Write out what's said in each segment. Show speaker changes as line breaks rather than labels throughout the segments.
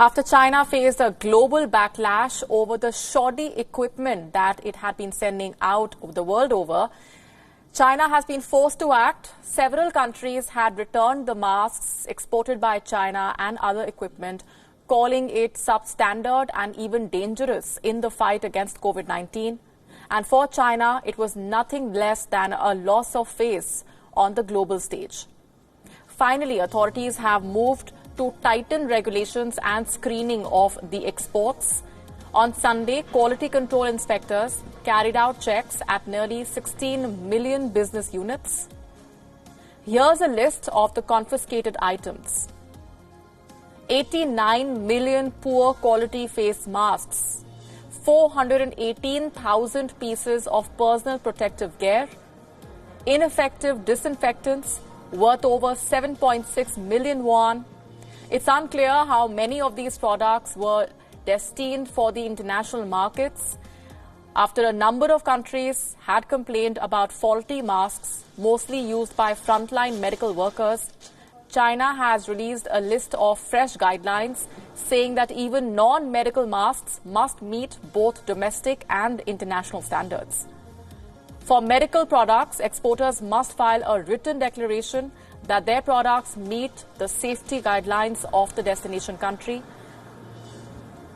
After China faced a global backlash over the shoddy equipment that it had been sending out the world over, China has been forced to act. Several countries had returned the masks exported by China and other equipment, calling it substandard and even dangerous in the fight against COVID-19. And for China, it was nothing less than a loss of face on the global stage. Finally, authorities have moved to tighten regulations and screening of the exports. On Sunday, quality control inspectors carried out checks at nearly 16 million business units. Here's a list of the confiscated items. 89 million poor quality face masks, 418,000 pieces of personal protective gear, ineffective disinfectants worth over 7.6 million won. It's unclear how many of these products were destined for the international markets after a number of countries had complained about faulty masks, mostly used by frontline medical workers. China has released a list of fresh guidelines saying that even non-medical masks must meet both domestic and international standards. For medical products, exporters must file a written declaration that their products meet the safety guidelines of the destination country.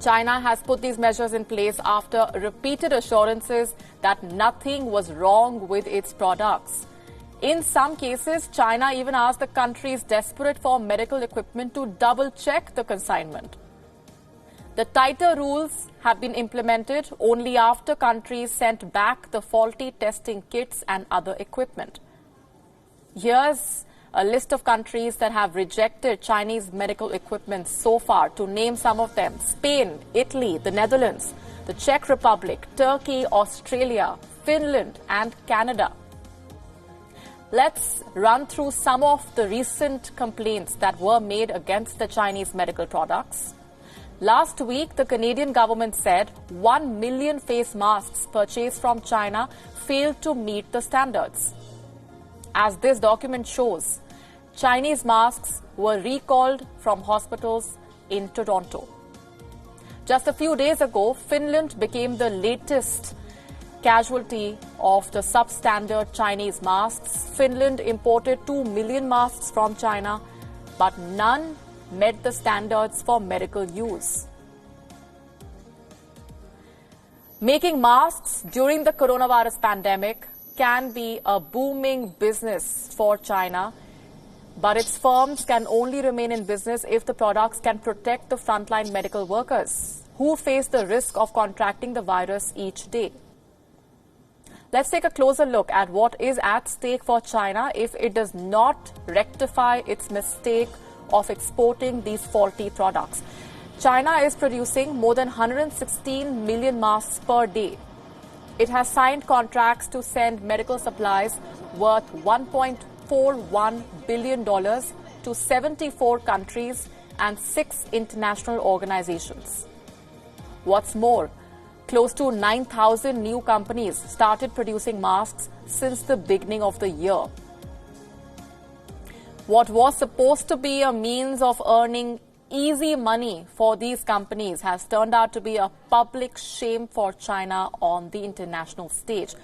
China has put these measures in place after repeated assurances that nothing was wrong with its products. In some cases, China even asked the countries desperate for medical equipment to double-check the consignment. The tighter rules have been implemented only after countries sent back the faulty testing kits and other equipment. Here's a list of countries that have rejected Chinese medical equipment so far. To name some of them: Spain, Italy, the Netherlands, the Czech Republic, Turkey, Australia, Finland, and Canada. Let's run through some of the recent complaints that were made against the Chinese medical products. Last week, the Canadian government said 1 million face masks purchased from China failed to meet the standards. As this document shows, Chinese masks were recalled from hospitals in Toronto. Just a few days ago, Finland became the latest casualty of the substandard Chinese masks. Finland imported 2 million masks from China, but none met the standards for medical use. Making masks during the coronavirus pandemic can be a booming business for China, but its firms can only remain in business if the products can protect the frontline medical workers who face the risk of contracting the virus each day. Let's take a closer look at what is at stake for China if it does not rectify its mistake of exporting these faulty products. China is producing more than 116 million masks per day. It has signed contracts to send medical supplies worth $1.41 billion to 74 countries and 6 international organizations. What's more, close to 9,000 new companies started producing masks since the beginning of the year. What was supposed to be a means of earning easy money for these companies has turned out to be a public shame for China on the international stage.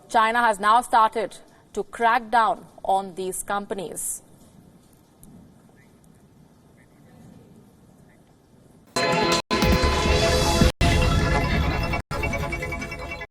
China has now started to crack down on these companies.